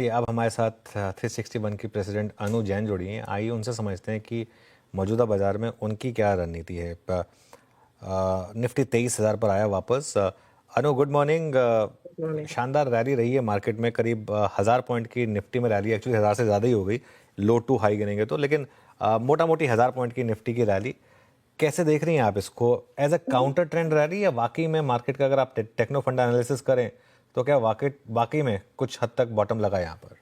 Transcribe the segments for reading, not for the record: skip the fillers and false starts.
अब हमारे साथ 361 की प्रेसिडेंट अनु जैन जुड़ी हैं। आइए उनसे समझते हैं कि मौजूदा बाजार में उनकी क्या रणनीति है। निफ्टी 23,000 पर आया वापस। अनु गुड मॉर्निंग। शानदार रैली रही है मार्केट में, करीब 1000 पॉइंट की निफ्टी में रैली, एक्चुअली 1000 से ज़्यादा ही हो गई लो टू हाई गिनेंगे तो, लेकिन मोटा मोटी 1000 पॉइंट की निफ्टी की रैली कैसे देख रही हैं आप इसको? As a counter trend rally या वाकई में मार्केट का अगर आप टेक्नो फंड एनालिसिस करें तो क्या वाकई में कुछ हद तक बॉटम लगा यहाँ पर?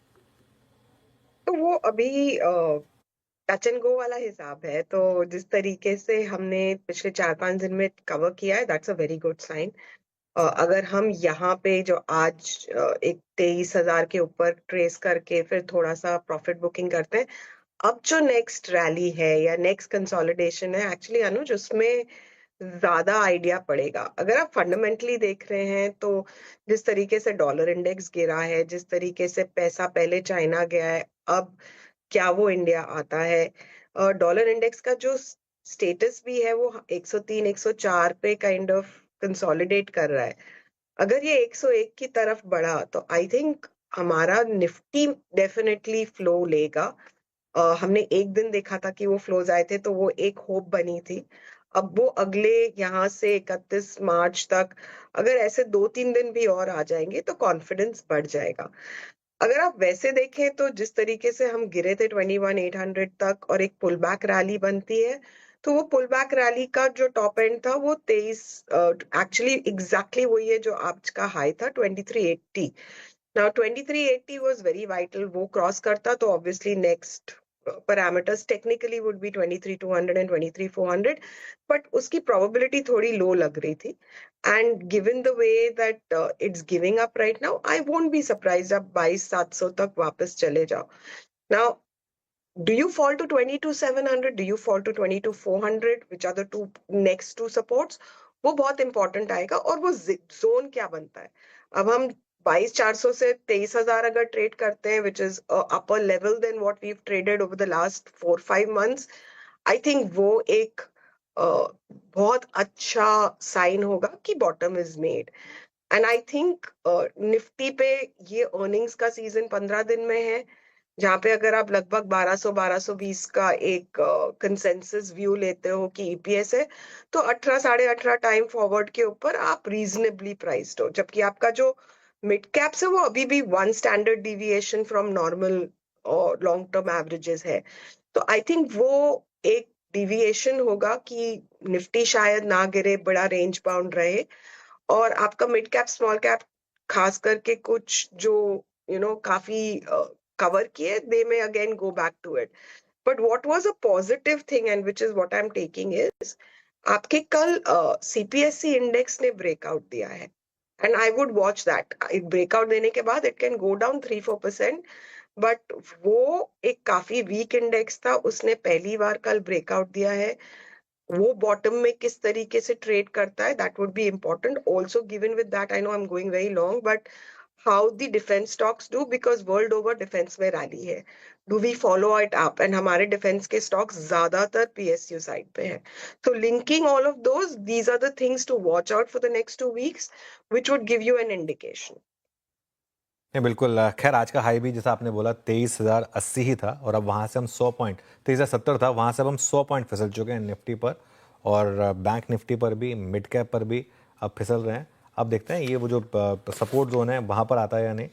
तो वो अभी टच एंड गो वाला हिसाब है। तो जिस तरीके से हमने पिछले 4-5 दिन में कवर किया है, that's a very good sign. अगर हम यहाँ पे जो आज एक 23,000 के ऊपर ट्रेस करके फिर थोड़ा सा प्रॉफिट बुकिंग करते हैं, अब जो नेक्स्ट रैली है या नेक्स्ट कंसोलिडेशन है, एक्चुअली अनुज, उसमें ज्यादा आइडिया पड़ेगा। अगर आप फंडामेंटली देख रहे हैं तो जिस तरीके से डॉलर इंडेक्स गिरा है, जिस तरीके से पैसा पहले चाइना गया है, अब क्या वो इंडिया आता है, डॉलर इंडेक्स का जो स्टेटस भी है वो 103 104 पे काइंड ऑफ कंसोलिडेट कर रहा है। अगर ये 101 की तरफ बढ़ा तो आई थिंक हमारा निफ्टी डेफिनेटली फ्लो लेगा। हमने एक दिन देखा था कि वो फ्लोज आए थे तो वो एक होप बनी थी। अब वो अगले यहाँ से 31 मार्च तक अगर ऐसे 2-3 दिन भी और आ जाएंगे तो कॉन्फिडेंस बढ़ जाएगा। अगर आप वैसे देखें तो जिस तरीके से हम गिरे थे 21,800 तक और एक पुल बैक रैली बनती है, तो वो पुल बैक रैली का जो टॉप एंड था वो 23, एक्चुअली एग्जैक्टली वही है जो आज का हाई था 2380। Now 2380 was very vital. वो क्रॉस करता तो obviously next parameters technically would be 23,200 and 23,400, but उसकी probability थोड़ी low लग रही थी। And given the way that it's giving up right now, I won't be surprised आप 22,700 तक वापस चले जाओ। Now, do you fall to 22,700? Do you fall to 22,400? Which are the two next two supports? वो बहुत इंपॉर्टेंट आएगा। और वो जोन क्या बनता है। अब हम 22,400 से 23,000 अगर ट्रेड करते हैं, which is upper level then what we traded over the last 4-5 months, I think वो एक बहुत अच्छा साइन होगा कि bottom is made. And I think Nifty पे ये अर्निंग्स का सीजन 15 दिन में है, जहां पे अगर आप लगभग 1200-1220 का एक कंसेंसस व्यू लेते हो कि ईपीएस है, तो 18 18.5 टाइम फॉरवर्ड के ऊपर आप रीजनेबली प्राइस्ड हो। जबकि आपका जो मिड कैप्स है वो अभी भी 1 स्टैंडर्ड डिविएशन फ्रॉम नॉर्मल और लॉन्ग टर्म एवरेजेस है। तो आई थिंक वो एक डिविएशन होगा कि निफ्टी शायद ना गिरे, बड़ा रेंज बाउंड रहे, और आपका मिड कैप स्मॉल कैप खास करके कुछ जो काफी कवर किए, they may again go back to it. But what was a positive thing and which is what I'm taking is आपके कल सीपीएससी इंडेक्स ने ब्रेकआउट दिया है, and I would watch that. Breakout देने के बाद it can go down 3-4%, but वो एक काफी वीक इंडेक्स था, उसने पहली बार कल ब्रेकआउट दिया है। वो बॉटम में किस तरीके से ट्रेड करता है, that would be important also. Given with that, I know I am going very long, but how the defence stocks do, because world over defence में रैली है, do we follow it up? And हमारे defence के stocks ज्यादातर PSU side पे है। तो linking all of those, these are the things to watch out for the next 2 weeks, which would give you an indication. नहीं बिल्कुल। खैर आज का हाई भी जैसा आपने बोला 23,080 ही था, और अब वहाँ से हम 100 पॉइंट, 23,070 था, वहाँ से अब हम 100 पॉइंट फिसल चुके हैं निफ्टी पर, और बैंक निफ्टी पर भी, मिड कैप पर भी अब फिसल रहे हैं। अब देखते हैं ये वो जो सपोर्ट जोन है वहाँ पर आता है या नहीं।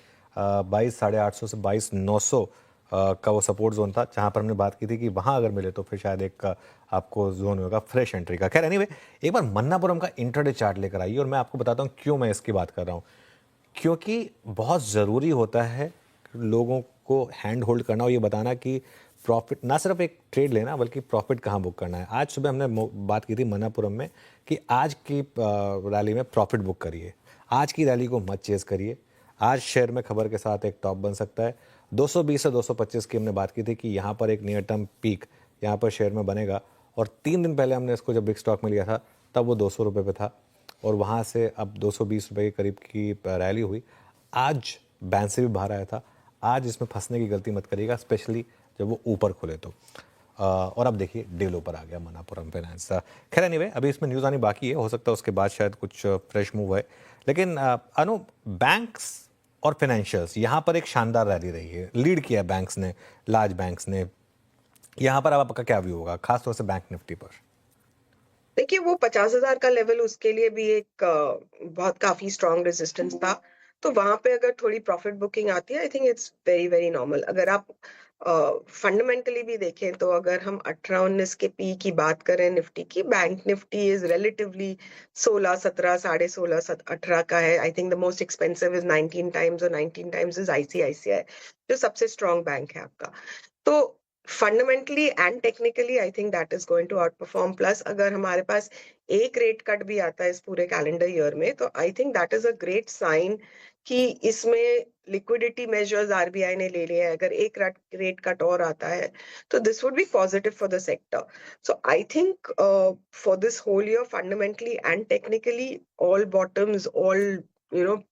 22,850 से 22,900 का वो सपोर्ट जोन था, जहाँ पर हमने बात की थी कि वहाँ अगर मिले तो फिर शायद एक आपको जोन होगा फ्रेश एंट्री का। खैर एनीवे, एक बार मन्नापुरम का इंट्राडे चार्ट लेकर आइए और मैं आपको बताता हूँ क्यों मैं इसकी बात कर रहा हूँ। क्योंकि बहुत ज़रूरी होता है लोगों को हैंड होल्ड करना और ये बताना कि प्रॉफिट ना सिर्फ एक ट्रेड लेना बल्कि प्रॉफिट कहाँ बुक करना है। आज सुबह हमने बात की थी मन्नापुरम में कि आज की रैली में प्रॉफिट बुक करिए, आज की रैली को मत चेस करिए। आज शेयर में खबर के साथ एक टॉप बन सकता है। 220 से 225 की हमने बात की थी कि यहाँ पर एक नियर टर्म पीक यहाँ पर शेयर में बनेगा, और 3 दिन पहले हमने इसको जब बिग स्टॉक में लिया था तब वो 200 रुपये पे था, और वहाँ से अब 220 रुपये के करीब की रैली हुई। आज बैंक से भी बाहर आया था। आज इसमें फंसने की गलती मत करिएगा, स्पेशली जब वो ऊपर खुले तो। और अब देखिए डे लो पर आ गया मन्नापुरम फाइनेंस। खैर एनीवे, अभी इसमें न्यूज़ आनी बाकी है, हो सकता है उसके बाद शायद कुछ फ्रेश मूव है। लेकिन अनु, बैंक्स और फाइनेंशियल्स, यहाँ पर एक शानदार रैली रही है, लीड किया है बैंक्स ने, लार्ज बैंक्स ने। यहाँ पर अब आपका क्या व्यू होगा, खासतौर से बैंक निफ्टी पर? देखिए वो 50,000 का लेवल उसके लिए भी एक बहुत काफी स्ट्रॉन्ग रेजिस्टेंस था। तो वहां पे अगर थोड़ी प्रॉफिट बुकिंग आती है, I think it's very very normal. अगर आप फंडामेंटली भी देखें तो अगर हम 18-19 के पी की बात करें निफ्टी की, बैंक निफ्टी इज रिलेटिवली 16 17 16.5 18 का है। I think the most expensive is 19 times और 19 टाइम्स इज आईसीआईसीआई, जो सबसे स्ट्रॉन्ग बैंक है आपका। तो fundamentally and technically I think that is going to outperform. Plus अगर हमारे पास एक रेट कट भी आता है इस पूरे कैलेंडर ईयर में, तो I think that is a great sign कि इसमें लिक्विडिटी मेजर्स आरबीआई ने ले लिए हैं। अगर एक रेट कट और आता है तो this would be positive for the sector. So I think for this whole year fundamentally and technically all bottoms, all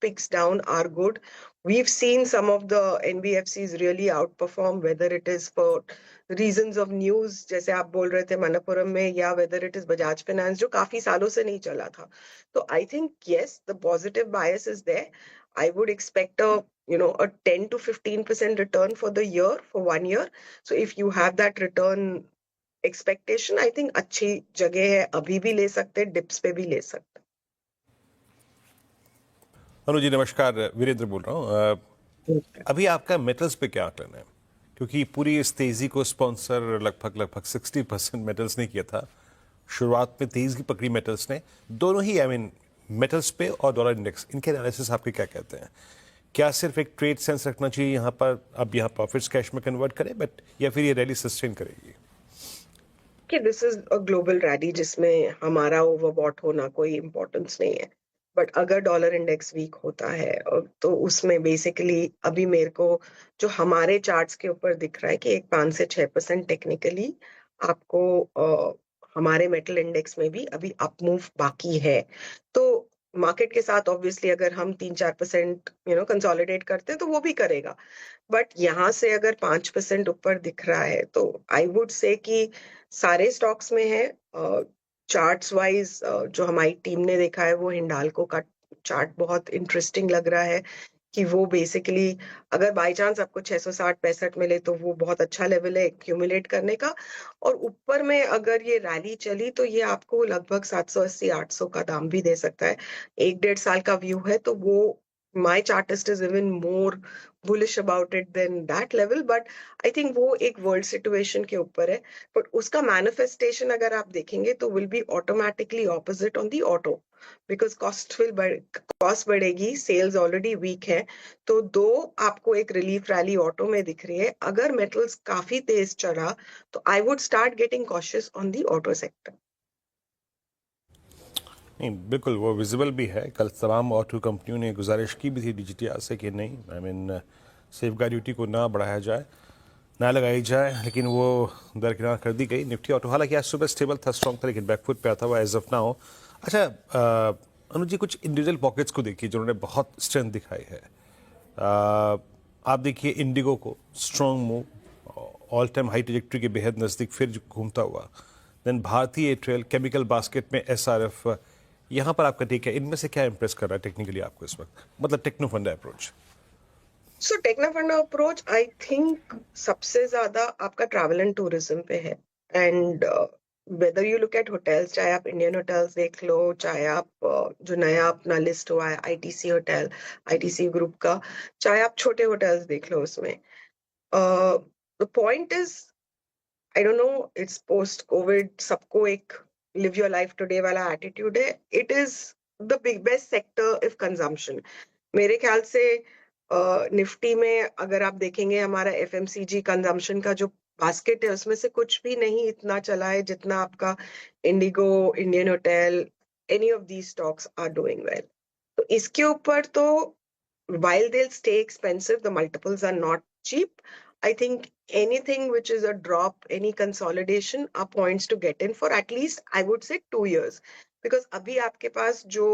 picks down are good. We've seen some of the NBFCs really outperform, whether it is for reasons of news जैसे आप बोल रहे थे मनप्पुरम में, या whether it is Bajaj Finance जो काफी सालों से नहीं चला था। तो I think yes, the positive bias is there. I would expect a 10 to 15% return for the year, for 1 year. So if you have that return expectation, I think अच्छी जगह है, अभी भी ले सकते हैं, डिप्स पे भी ले सकते हैं। अनु जी नमस्कार, वीरेंद्र बोल रहा हूँ। अभी आपका मेटल्स पे क्या आकलन है? क्योंकि पूरी इस तेजी को स्पॉन्सर लगभग 60% मेटल्स ने किया था। शुरुआत में तेजी की पकड़ी मेटल्स ने, दोनों ही, आई मीन मेटल्स पे और डॉलर इंडेक्स, इनके एनालिसिस आपके क्या कहते हैं? क्या सिर्फ एक ट्रेड सेंस रखना चाहिए यहाँ पर, अब यहाँ प्रॉफिट्स कैश में कन्वर्ट करें बट, या फिर ये रैली सस्टेन करेगी? कि this is a global rally जिसमें हमारा ओवरबॉट होना कोई इम्पोर्टेंस नहीं है। बट अगर डॉलर इंडेक्स वीक होता है तो उसमें बेसिकली अभी मेरे को जो हमारे चार्ट्स के ऊपर दिख रहा है कि एक 5 से 6% टेक्निकली आपको हमारे मेटल इंडेक्स में भी अभी अप मूव बाकी है। तो मार्केट के साथ ऑब्वियसली अगर हम 3-4% कंसोलिडेट करते हैं तो वो भी करेगा। बट यहाँ से अगर 5% ऊपर दिख रहा है तो आई वुड से कि सारे स्टॉक्स में है। चार्ट्स वाइज जो हमारी टीम ने देखा है वो हिंडाल्को का चार्ट बहुत इंटरेस्टिंग लग रहा है कि वो बेसिकली अगर बाय चांस आपको 660-65 मिले तो वो बहुत अच्छा लेवल है एक्यूमुलेट करने का। और ऊपर में अगर ये रैली चली तो ये आपको लगभग 780-800 का दाम भी दे सकता है। 1-1.5 साल का व्यू है तो वो my chartist is even more bullish about it than that level, but I think वो एक world situation के ऊपर है। but उसका manifestation अगर आप देखेंगे तो will be automatically opposite on the auto, because cost बढ़ेगी, sales already weak है। तो दो आपको एक relief rally auto में दिख रही है। अगर metals काफी तेज चढ़ा तो I would start getting cautious on the auto sector। नहीं, बिल्कुल वो विजिबल भी है। कल तमाम ऑटो कंपनियों ने गुजारिश की भी थी DGTR से कि नहीं, आई मीन सेफगार्ड ड्यूटी को ना बढ़ाया जाए, ना लगाई जाए, लेकिन वो दरकिनार कर दी गई। निफ्टी ऑटो हालांकि आज सुबह स्टेबल था, स्ट्रॉन्ग था, लेकिन बैकफुट पे आता हुआ एज ऑफ नाउ। अच्छा अनुज जी, कुछ इंडिविजुअल पॉकेट्स को देखिए जिन्होंने बहुत स्ट्रेंथ दिखाई है। आप देखिए इंडिगो को, strong move, all time high trajectory के बेहद नज़दीक फिर घूमता हुआ। देन भारतीय एयरटेल, केमिकल बास्केट में SRF। यहाँ पर आपका टेक है, इनमें से क्या इंप्रेस कर रहा है टेक्निकली आपको इस वक्त, मतलब टेक्नो फंडा अप्रोच? सो टेक्नो फंडा अप्रोच आई थिंक सबसे ज्यादा आपका ट्रैवल एंड टूरिज्म पे है। And whether you look at hotels, चाहे आप इंडियन होटल्स देख लो, चाहे आप जो नया अपना लिस्ट हुआ है ITC होटल, ITC ग्रुप का, चाहे आप छोटे होटल्स देख लो, उसमें the point is I don't know, it's post Covid, सबको एक लिव योर लाइफ टुडे वाला एटीट्यूड है। It is the big best sector if consumption. मेरे ख्याल से निफ्टी में अगर आप देखेंगे हमारा FMCG कंजम्पशन का जो बास्केट है उसमें से कुछ भी नहीं इतना चला है जितना आपका IndiGo, Indian hotel, any of these stocks are doing well. तो इसके ऊपर तो while they'll stay expensive, the multiples are not cheap. I think anything which is a drop, any consolidation are points to get in for at least, I would say, 2 years. Because abhi aapke paas jo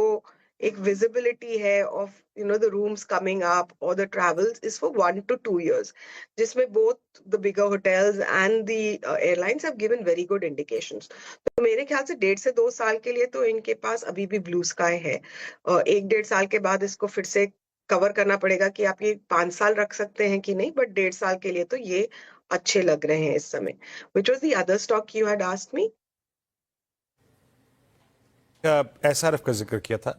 ek visibility hai of, the rooms coming up or the travels is for 1 to 2 years. Jisme both the bigger hotels and the airlines have given very good indications. तो मेरे ख्याल से 1.5 से 2 साल के लिए तो इनके पास अभी भी ब्लू स्काई है। 1-1.5 साल के बाद इसको फिर से कवर करना पड़ेगा कि आप ये 5 साल रख सकते हैं कि नहीं, बट 1.5 साल के लिए तो ये अच्छे लग रहे हैं इस समय। Which was the other stock you had asked me? SRF का जिक्र किया था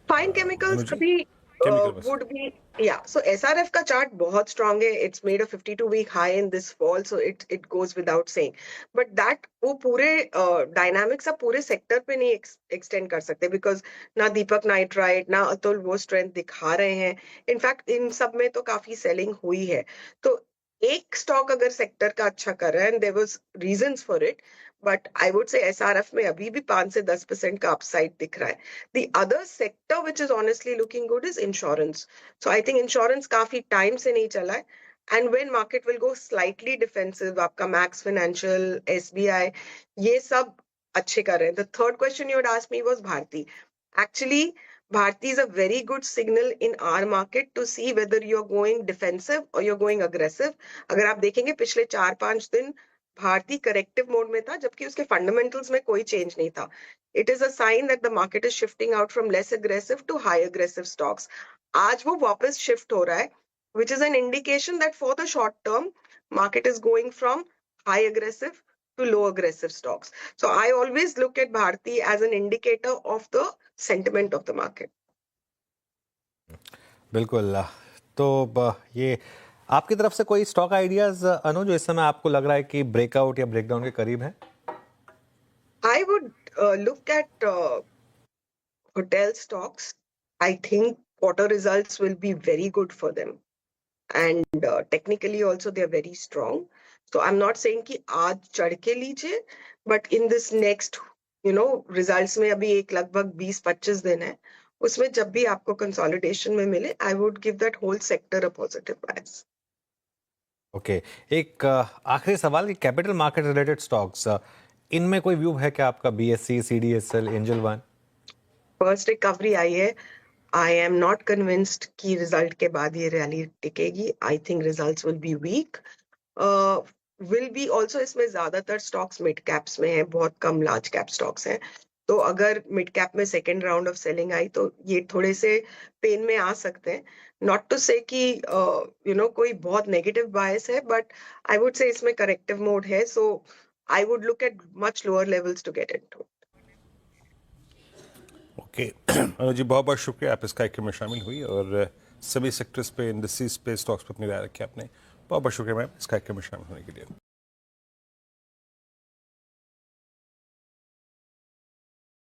फाइन केमिकल्स अनुजी, अभी केमिकल बस। would be, yeah, so SRF का चार्ट बहुत स्ट्रांग है. It's made a 52 week high in this fall, so it goes without saying. But that वो पूरे डायनामिक्स आप पूरे सेक्टर पे नहीं एक्सटेंड कर सकते, बिकॉज ना दीपक नाइट्राइट ना अतुल वो स्ट्रेंथ दिखा रहे हैं. इनफैक्ट इन सब में तो काफी सेलिंग हुई है. तो एक स्टॉक अगर सेक्टर का अच्छा कर रहा है, and there was reasons for it, but I would say SRF में अभी भी 5 से 10% का अपसाइड दिख रहा है. The other sector which is honestly looking good is insurance. So I think insurance काफी टाइम से नहीं चला है. And when market will go slightly defensive, आपका Max Financial, SBI, ये सब अच्छे कर रहे हैं. The third question you had asked me was Bharti. Actually, Bharti is a very good signal in our market to see whether you're going defensive or you're going aggressive. अगर आप देखेंगे पिछले 4-5 दिन भारती करेक्टिव मोड में था, जबकि उसके fundamentals में कोई चेंज नहीं था. It is a sign that the market is shifting out from less aggressive to high aggressive stocks. आज वो वापस shift हो रहा है, which is an indication that for the short term, market is going from high aggressive to low aggressive stocks. So I always look at Bharti as an indicator of the sentiment of the market. बिल्कुल। तो ये आपकी तरफ से कोई stock ideas अनु जो इस समय आपको लग रहा है कि ब्रेकआउट या ब्रेकडाउन के करीब है? I would look at hotel stocks. I think quarter results will be very good for them. And technically also they are very strong. So I'm not saying कि आज चढ़ के लीजिए, but in this next, results में अभी एक लगभग 20-25 दिन है, उसमें जब भी आपको कंसोलिडेशन में मिले, I would give that whole sector a positive bias. Okay, एक आखिरी सवाल कि कैपिटल मार्केट रिलेटेड स्टॉक्स इनमें कोई व्यू है क्या आपका? BSE, CDSL, Angel One? First recovery आई है. आई एम नॉट कन्विंस्ड कि रिजल्ट के बाद ये रैली टिकेगी. I think results will be weak. Will be also इसमें ज्यादातर स्टॉक्स मिड कैप्स में है, बहुत कम लार्ज कैप स्टॉक्स हैं. तो अगर मिड कैप में सेकेंड राउंड ऑफ सेलिंग आई तो ये थोड़े से पेन में आ सकते हैं. नॉट टू से कि कोई बहुत नेगेटिव बायस है, बट आई वुड से इसमें करेक्टिव मोड है. So I would look at much lower levels to get into. Okay Anuj ji, बहुत बहुत शुक्रिया, आप इस कार्यक्रम में शामिल हुई और सभी सेक्टर्स पे, इंडस्ट्रीज पे, स्टॉक्स पे अपनी राय रखी आपने. बहुत बहुत शुक्रिया मैम इस कार्यक्रम में शामिल होने के लिए.